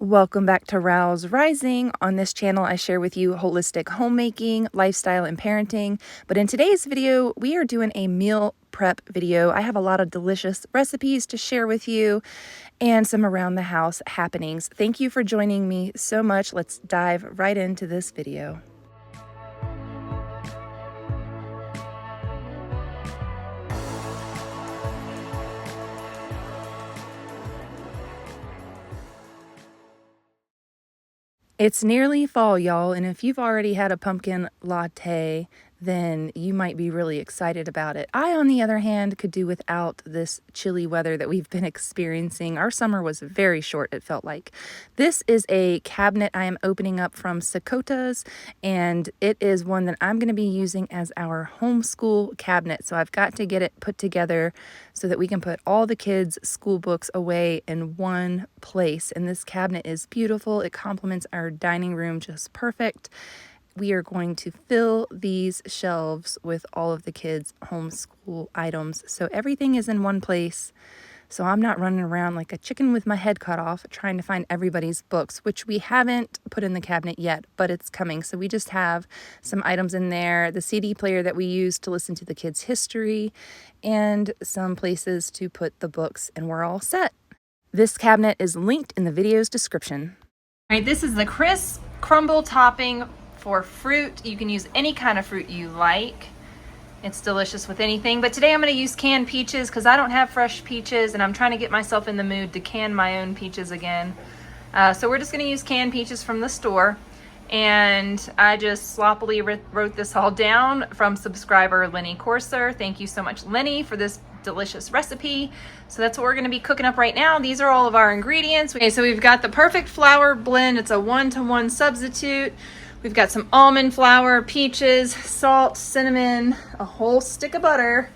Welcome back to Rouse Rising. On this channel, I share with you holistic homemaking, lifestyle, and parenting. But in today's video, we are doing a meal prep video. I have a lot of delicious recipes to share with you and some around the house happenings. Thank you for joining me so much. Let's dive right into this video. It's nearly fall, y'all, and if you've already had a pumpkin latte, then you might be really excited about it. I, on the other hand, could do without this chilly weather that we've been experiencing. Our summer was very short, it felt like. This is a cabinet I am opening up from Sakota's, and it is one that I'm going to be using as our homeschool cabinet. So I've got to get it put together so that we can put all the kids' school books away in one place. And this cabinet is beautiful. It complements our dining room just perfect. We are going to fill these shelves with all of the kids' homeschool items. So everything is in one place. So I'm not running around like a chicken with my head cut off trying to find everybody's books, which we haven't put in the cabinet yet, but it's coming. So we just have some items in there, the CD player that we use to listen to the kids' history, and some places to put the books, and we're all set. This cabinet is linked in the video's description. All right, this is the crisp crumble topping for fruit. You can use any kind of fruit you like. It's delicious with anything, but today I'm going to use canned peaches because I don't have fresh peaches and I'm trying to get myself in the mood to can my own peaches again. So we're just going to use canned peaches from the store, and I just sloppily wrote this all down from subscriber Lenny Corser. Thank you so much, Lenny, for this delicious recipe. So that's what we're going to be cooking up right now. These are all of our ingredients. Okay, so we've got the perfect flour blend. It's a 1-to-1 substitute. We've got some almond flour, peaches, salt, cinnamon, a whole stick of butter.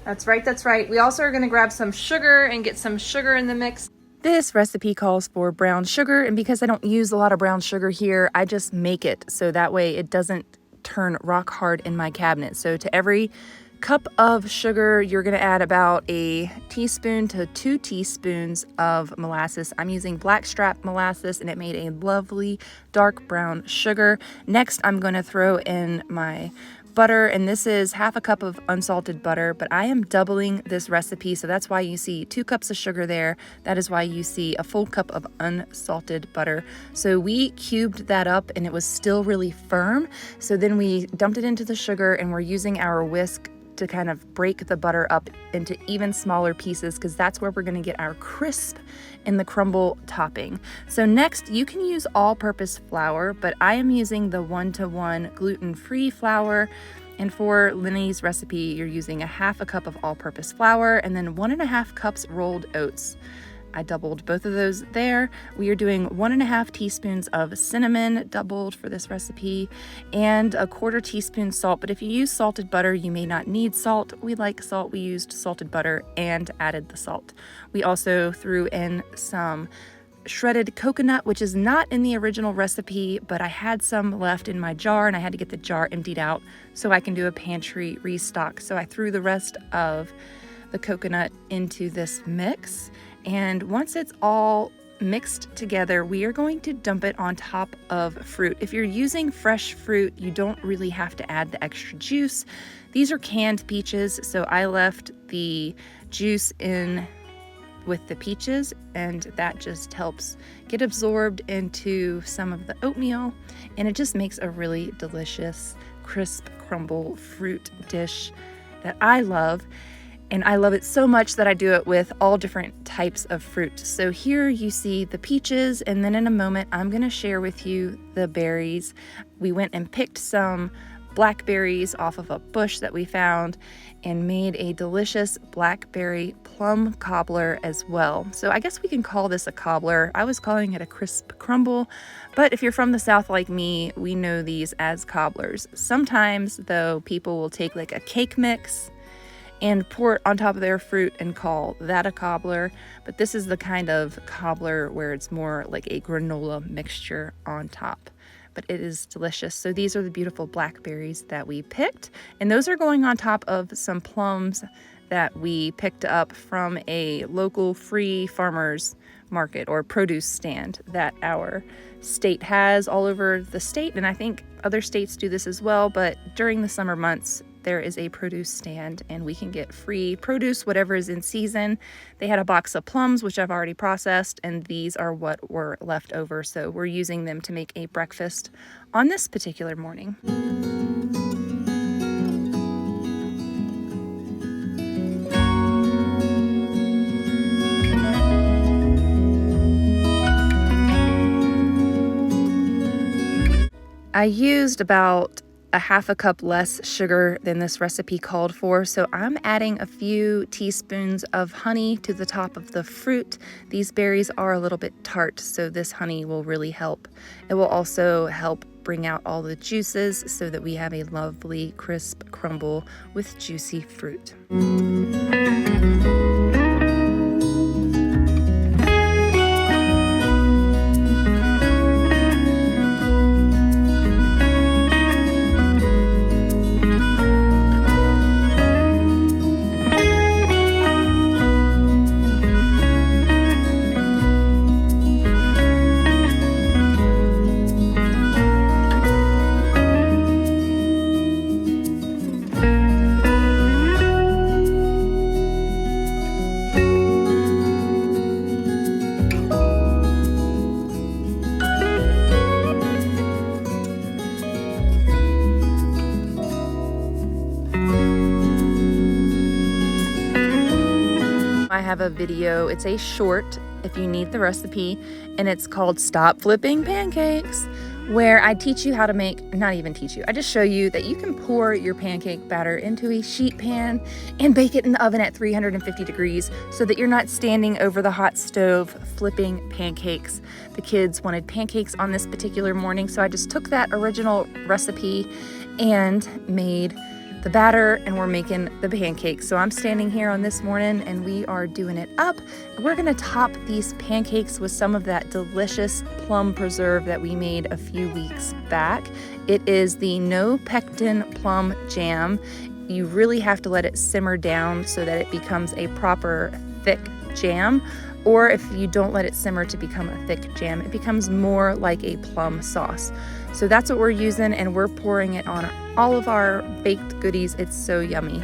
That's right, that's right. We also are going to grab some sugar and get some sugar in the mix. This recipe calls for brown sugar, and because I don't use a lot of brown sugar here, I just make it so that way it doesn't turn rock hard in my cabinet. So to every cup of sugar, you're going to add about a teaspoon to 2 teaspoons of molasses. I'm using blackstrap molasses, and it made a lovely dark brown sugar. Next, I'm going to throw in my butter, and this is half a cup of unsalted butter, but I am doubling this recipe, so that's why you see 2 cups of sugar there. That is why you see a full cup of unsalted butter. So we cubed that up, and it was still really firm. So then we dumped it into the sugar, and we're using our whisk to kind of break the butter up into even smaller pieces, because that's where we're going to get our crisp in the crumble topping. So next, you can use all-purpose flour, but I am using the 1-to-1 gluten-free flour. And for Lenny's recipe, you're using a half a cup of all-purpose flour and then 1.5 cups rolled oats. I doubled both of those there. We are doing 1.5 teaspoons of cinnamon, doubled for this recipe, and a 1/4 teaspoon salt. But if you use salted butter, you may not need salt. We like salt. We used salted butter and added the salt. We also threw in some shredded coconut, which is not in the original recipe, but I had some left in my jar and I had to get the jar emptied out so I can do a pantry restock. So I threw the rest of the coconut into this mix. And once it's all mixed together, we are going to dump it on top of fruit. If you're using fresh fruit, you don't really have to add the extra juice. These are canned peaches, so I left the juice in with the peaches, and that just helps get absorbed into some of the oatmeal, and it just makes a really delicious, crisp crumble fruit dish that I love. And I love it so much that I do it with all different types of fruit. So here you see the peaches, and then in a moment, I'm gonna share with you the berries. We went and picked some blackberries off of a bush that we found and made a delicious blackberry plum cobbler as well. So I guess we can call this a cobbler. I was calling it a crisp crumble, but if you're from the South like me, we know these as cobblers. Sometimes though, people will take like a cake mix and pour it on top of their fruit and call that a cobbler. But this is the kind of cobbler where it's more like a granola mixture on top. But it is delicious. So these are the beautiful blackberries that we picked, and those are going on top of some plums that we picked up from a local free farmer's market or produce stand that our state has all over the state, and I think other states do this as well, but during the summer months there is a produce stand and we can get free produce, whatever is in season. They had a box of plums, which I've already processed, and these are what were left over, so we're using them to make a breakfast on this particular morning. I used about a half a cup less sugar than this recipe called for, so I'm adding a few teaspoons of honey to the top of the fruit. These berries are a little bit tart, so this honey will really help. It will also help bring out all the juices so that we have a lovely crisp crumble with juicy fruit. I have a video, it's a short if you need the recipe, and it's called Stop Flipping Pancakes, where I teach you how to make, not even teach you, I just show you that you can pour your pancake batter into a sheet pan and bake it in the oven at 350 degrees so that you're not standing over the hot stove flipping pancakes. The kids wanted pancakes on this particular morning, so I just took that original recipe and made the batter, and we're making the pancakes. So I'm standing here on this morning and we are doing it up. We're gonna top these pancakes with some of that delicious plum preserve that we made a few weeks back. It is the no pectin plum jam. You really have to let it simmer down so that it becomes a proper thick jam. Or if you don't let it simmer to become a thick jam, it becomes more like a plum sauce. So that's what we're using, and we're pouring it on all of our baked goodies. It's so yummy.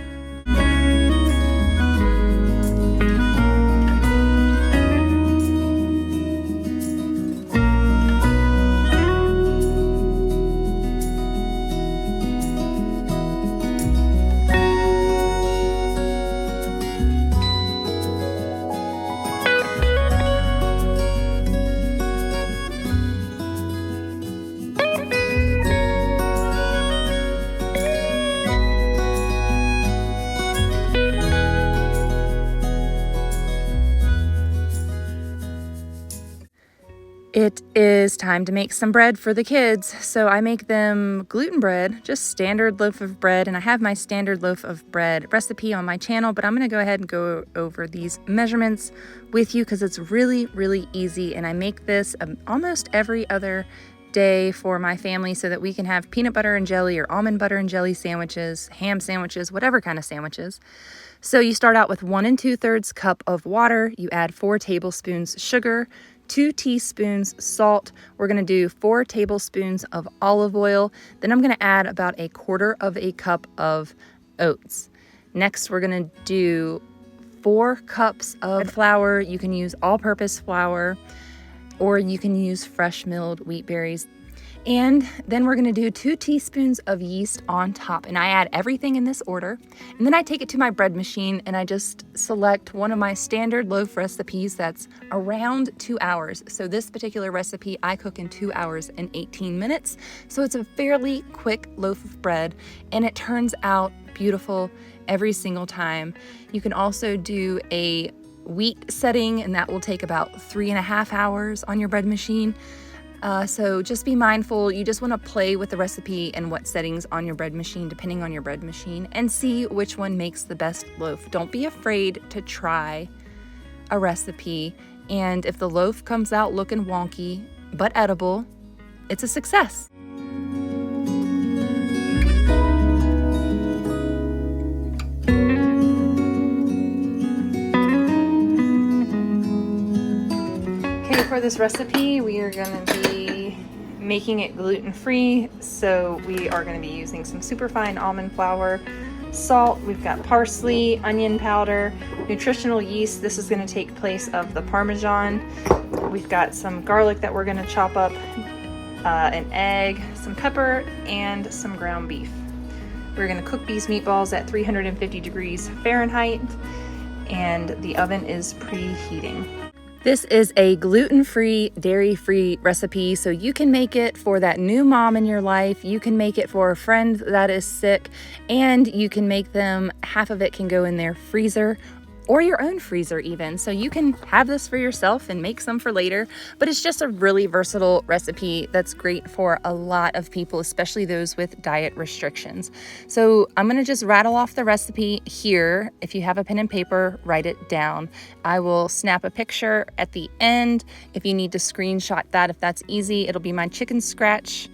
It is time to make some bread for the kids. So I make them gluten bread, just standard loaf of bread. And I have my standard loaf of bread recipe on my channel, but I'm gonna go ahead and go over these measurements with you because it's really, really easy. And I make this almost every other day for my family so that we can have peanut butter and jelly or almond butter and jelly sandwiches, ham sandwiches, whatever kind of sandwiches. So you start out with 1 2/3 cup of water. You add 4 tablespoons sugar, 2 teaspoons salt. We're gonna do 4 tablespoons of olive oil. Then I'm gonna add about 1/4 cup of oats. Next, we're gonna do 4 cups of flour. You can use all-purpose flour, or you can use fresh milled wheat berries. And then we're gonna do 2 teaspoons of yeast on top. And I add everything in this order. And then I take it to my bread machine and I just select one of my standard loaf recipes that's around 2 hours. So this particular recipe I cook in 2 hours and 18 minutes. So it's a fairly quick loaf of bread and it turns out beautiful every single time. You can also do a wheat setting and that will take about 3.5 hours on your bread machine. So just be mindful. You just want to play with the recipe and what settings on your bread machine, depending on your bread machine, and see which one makes the best loaf. Don't be afraid to try a recipe. And if the loaf comes out looking wonky but edible, it's a success. for this recipe, we are going to be making it gluten-free. So we are going to be using some superfine almond flour, salt, we've got parsley, onion powder, nutritional yeast. This is going to take place of the Parmesan. We've got some garlic that we're going to chop up, an egg, some pepper, and some ground beef. We're going to cook these meatballs at 350 degrees Fahrenheit, and the oven is preheating. This is a gluten-free, dairy-free recipe, so you can make it for that new mom in your life, you can make it for a friend that is sick, and you can make them, half of it can go in their freezer, or your own freezer even. So you can have this for yourself and make some for later, but it's just a really versatile recipe that's great for a lot of people, especially those with diet restrictions. So I'm gonna just rattle off the recipe here. If you have a pen and paper, write it down. I will snap a picture at the end. If you need to screenshot that, if that's easy, it'll be my chicken scratch.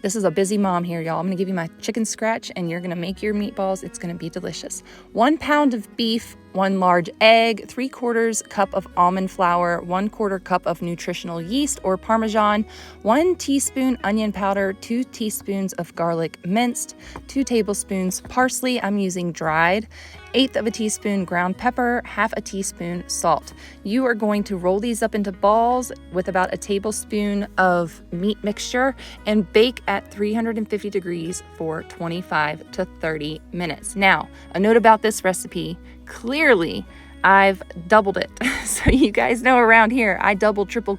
This is a busy mom here, y'all. I'm gonna give you my chicken scratch and you're gonna make your meatballs. It's gonna be delicious. 1 pound of beef, 1 large egg, 3/4 cup of almond flour, 1/4 cup of nutritional yeast or Parmesan, 1 teaspoon onion powder, 2 teaspoons of garlic minced, 2 tablespoons parsley, I'm using dried, 1/8 of a teaspoon ground pepper, 1/2 a teaspoon salt. You are going to roll these up into balls with about a tablespoon of meat mixture and bake at 350 degrees for 25 to 30 minutes. Now, a note about this recipe. Clearly, I've doubled it. So you guys know around here, I double, triple,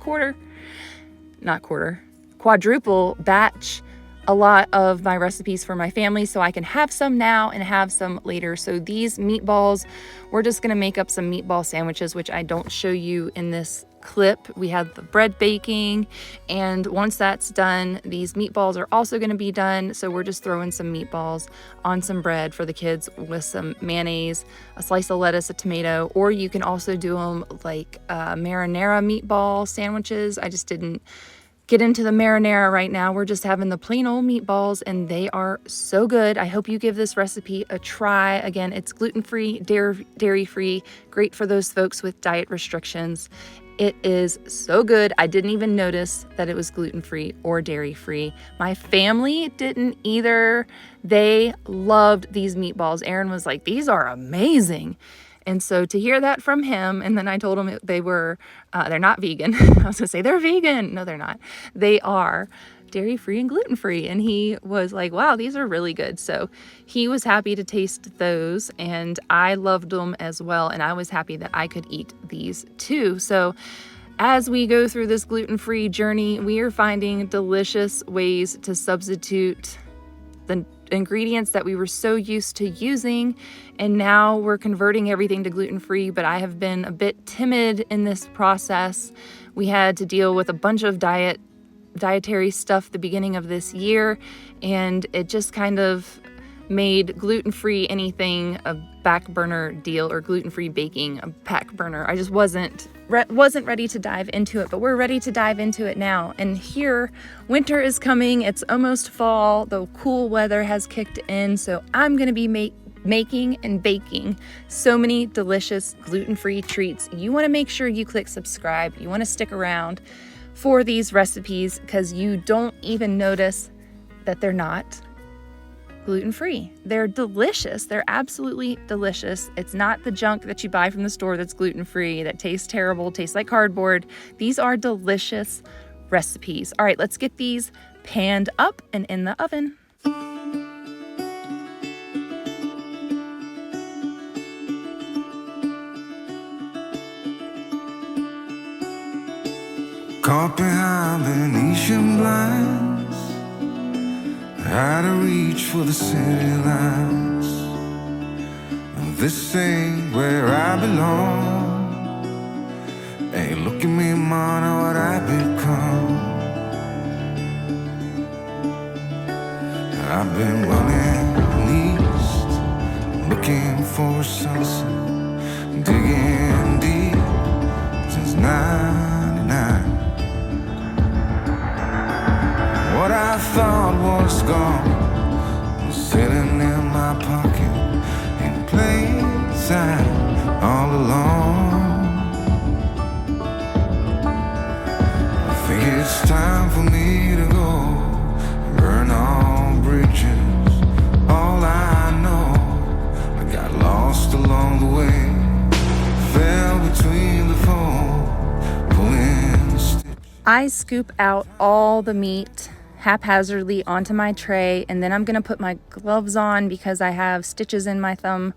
quadruple batch a lot of my recipes for my family so I can have some now and have some later. So these meatballs, we're just gonna make up some meatball sandwiches, which I don't show you in this clip. We have the bread baking, and once that's done, these meatballs are also going to be done. So we're just throwing some meatballs on some bread for the kids with some mayonnaise, a slice of lettuce, a tomato, or you can also do them like marinara meatball sandwiches. I just didn't get into the marinara right now. We're just having the plain old meatballs and they are so good. I hope you give this recipe a try. Again, it's gluten-free, dairy-free, great for those folks with diet restrictions. It is so good. I didn't even notice that it was gluten-free or dairy-free. My family didn't either. They loved these meatballs. Aaron was like, these are amazing. And so to hear that from him, and then I told him they were, they're not vegan. I was gonna say they're vegan. No, they're not. They are dairy-free and gluten-free. And he was like, wow, these are really good. So he was happy to taste those and I loved them as well. And I was happy that I could eat these too. So as we go through this gluten-free journey, we are finding delicious ways to substitute the ingredients that we were so used to using, and now we're converting everything to gluten-free, but I have been a bit timid in this process. We had to deal with a bunch of dietary stuff the beginning of this year, and it just kind of made gluten-free anything a back burner deal, or gluten-free baking a back burner. I just wasn't ready to dive into it, but we're ready to dive into it now. And here, winter is coming. It's almost fall. The cool weather has kicked in, so I'm gonna be making and baking so many delicious gluten-free treats. You wanna make sure you click subscribe. You wanna stick around for these recipes because you don't even notice that they're not gluten-free. They're delicious. They're absolutely delicious. It's not the junk that you buy from the store that's gluten-free, that tastes terrible, tastes like cardboard. These are delicious recipes. All right, let's get these panned up and in the oven. Caught behind Venetian blinds, out of reach for the city lights. This ain't where I belong. Hey, look at me, man, what I've become. I've been running east, looking for a sunset, digging deep since '99. What I thought was gone was sitting in my pocket in plain sight all along. time for me to go, burn all bridges. All I know, I got lost along the way, fell between the foam, pulling stitches. I scoop out all the meat haphazardly onto my tray, and then I'm gonna put my gloves on because I have stitches in my thumb,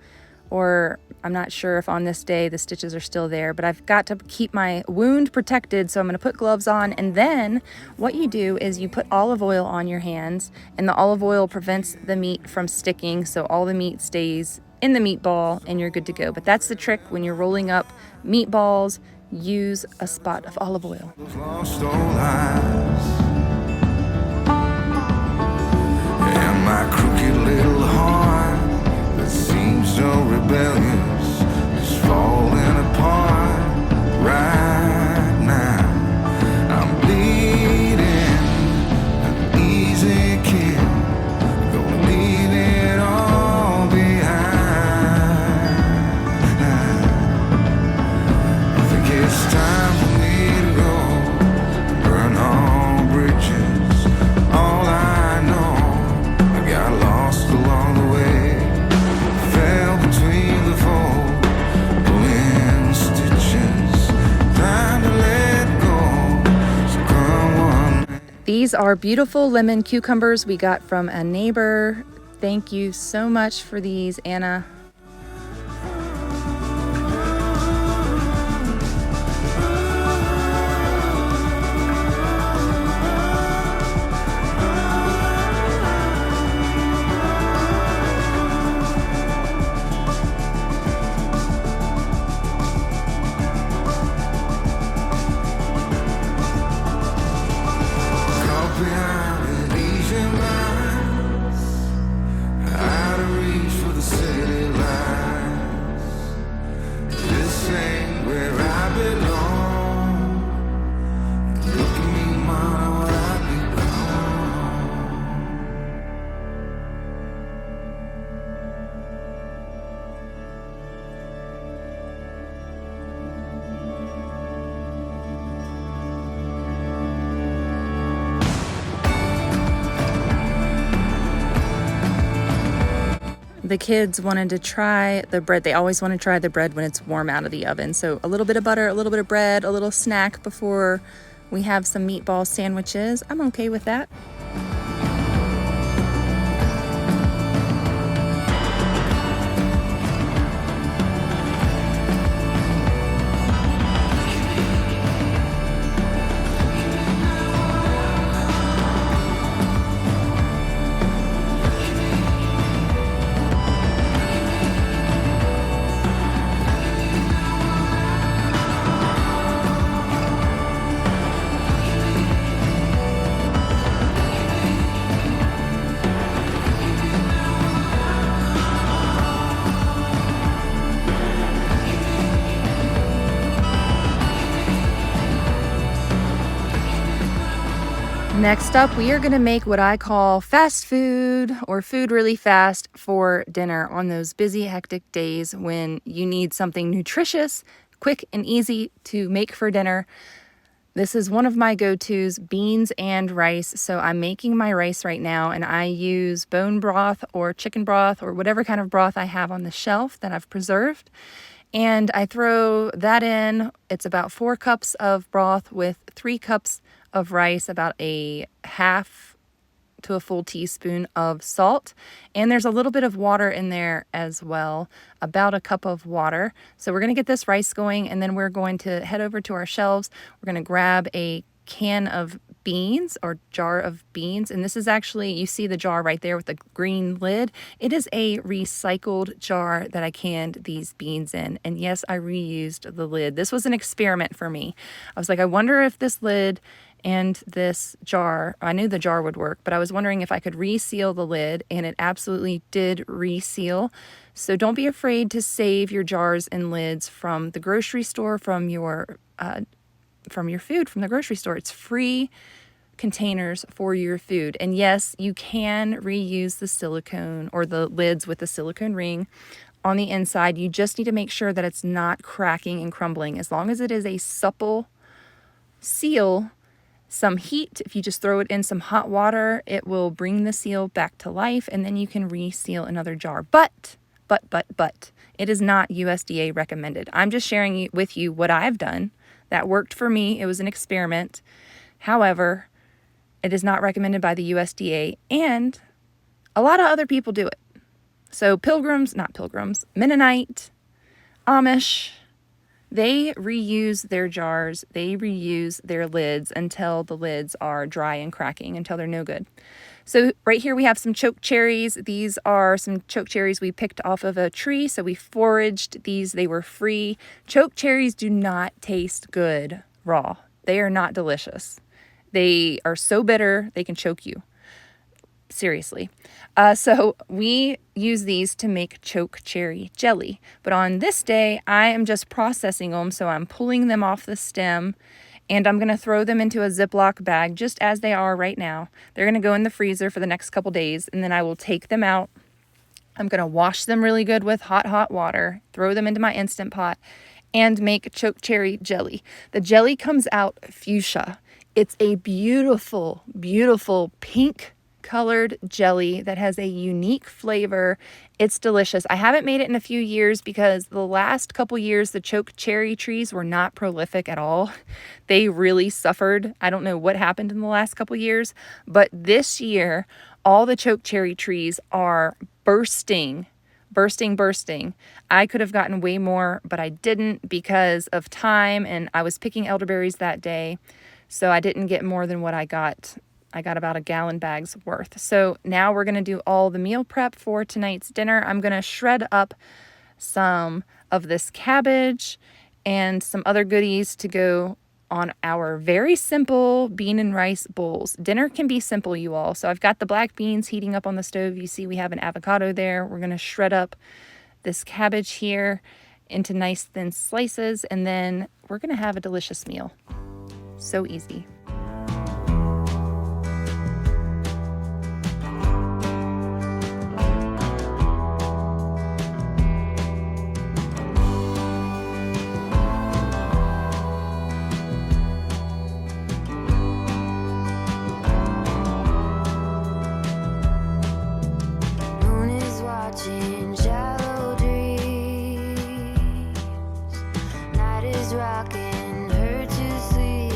or I'm not sure if on this day the stitches are still there, but I've got to keep my wound protected, so I'm gonna put gloves on. And then what you do is you put olive oil on your hands, and the olive oil prevents the meat from sticking, so all the meat stays in the meatball and you're good to go. But that's the trick when you're rolling up meatballs. Use a spot of olive oil. Those lost old eyes and my crooked little heart that seems so rebellious is falling apart right now. I'm bleeding an easy kill, gonna leave it all behind. I think it's time for me to go, burn all bridges. All I know, I got lost along the way, fell between the fold, pulling stitches. Time to let go, so come on. These are beautiful lemon cucumbers we got from a neighbor. Thank you so much for these, Anna. Caught behind Elysian lines, out of reach for the city lights. This ain't where I belong. Look at me, mama, what I've become. The kids wanted to try the bread. They always want to try the bread when it's warm out of the oven. So a little bit of butter, a little bit of bread, a little snack before we have some meatball sandwiches. I'm okay with that. Next up, we are going to make what I call fast food, or food really fast for dinner on those busy, hectic days when you need something nutritious, quick, and easy to make for dinner. This is one of my go-tos, beans and rice. So I'm making my rice right now, and I use bone broth or chicken broth or whatever kind of broth I have on the shelf that I've preserved. And I throw that in. It's about 4 cups of broth with 3 cups of rice, about a half to a full teaspoon of salt. And there's a little bit of water in there as well, about a cup of water. So we're going to get this rice going, and then we're going to head over to our shelves. We're going to grab a can of beans or jar of beans. And this is actually, you see the jar right there with the green lid. It is a recycled jar that I canned these beans in. And yes, I reused the lid. This was an experiment for me. I was like, I wonder if this lid and this jar, I knew the jar would work, but I was wondering if I could reseal the lid, and it absolutely did reseal. So don't be afraid to save your jars and lids from the grocery store, from your food from the grocery store. It's free containers for your food. And yes, you can reuse the silicone or the lids with the silicone ring on the inside. You just need to make sure that it's not cracking and crumbling. As long as it is a supple seal, some heat. If you just throw it in some hot water, it will bring the seal back to life, and then you can reseal another jar. But, it is not USDA recommended. I'm just sharing with you what I've done. That worked for me. It was an experiment. However, it is not recommended by the USDA, and a lot of other people do it. So Mennonite, Amish, they reuse their jars, they reuse their lids until the lids are dry and cracking, until they're no good. So right here we have some choke cherries. These are some choke cherries we picked off of a tree, so we foraged these. They were free. Choke cherries do not taste good raw. They are not delicious. They are so bitter, they can choke you. Seriously. So we use these to make choke cherry jelly. But on this day, I am just processing them. So I'm pulling them off the stem and I'm going to throw them into a Ziploc bag just as they are right now. They're going to go in the freezer for the next couple days, and then I will take them out. I'm going to wash them really good with hot water, throw them into my Instant Pot, and make choke cherry jelly. The jelly comes out fuchsia. It's a beautiful, beautiful pink colored jelly that has a unique flavor. It's delicious. I haven't made it in a few years because the last couple years the choke cherry trees were not prolific at all. They really suffered. I don't know what happened in the last couple years, but this year all the choke cherry trees are bursting. I could have gotten way more, but I didn't because of time, and I was picking elderberries that day, so I didn't get more than what I got. I got about a gallon bag's worth. So now we're going to do all the meal prep for tonight's dinner. I'm going to shred up some of this cabbage and some other goodies to go on our very simple bean and rice bowls. Dinner can be simple, you all. So I've got the black beans heating up on the stove. You see we have an avocado there. We're going to shred up this cabbage here into nice thin slices, and then we're going to have a delicious meal. So easy. Rocking her to sleep.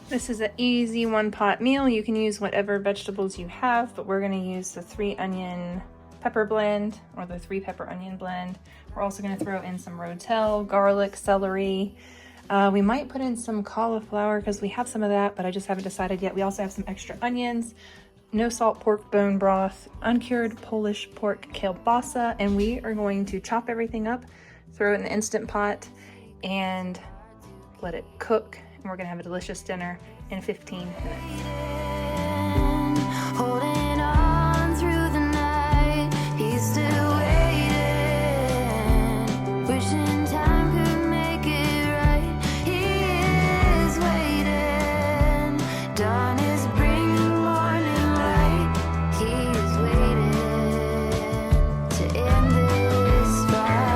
This is an easy one-pot meal. You can use whatever vegetables you have, but we're going to use the 3-onion pepper blend, or the 3-pepper onion blend. We're also going to throw in some rotel, garlic, celery. We might put in some cauliflower because we have some of that, but I just haven't decided yet. We also have some extra onions, no salt pork bone broth, uncured Polish pork kielbasa, and we are going to chop everything up, throw it in the Instant Pot, and let it cook. And we're gonna have a delicious dinner in 15 minutes. Holding on through the night, he's still waiting, wishing time could make it right. He is waiting, dawn is bringing morning light. He's waiting to end this fight.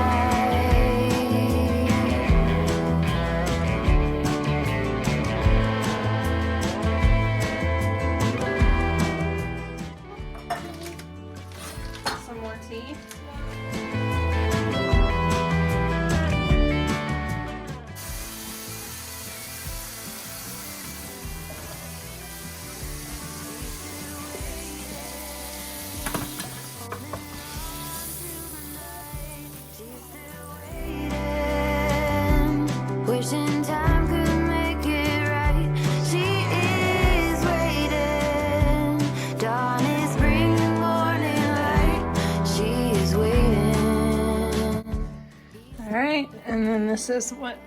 then this is what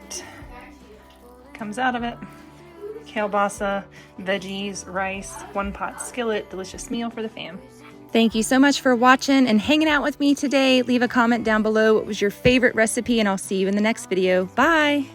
comes out of it. Kielbasa, veggies, rice, one pot skillet, delicious meal for the fam. Thank you so much for watching and hanging out with me today. Leave a comment down below what was your favorite recipe, and I'll see you in the next video. Bye!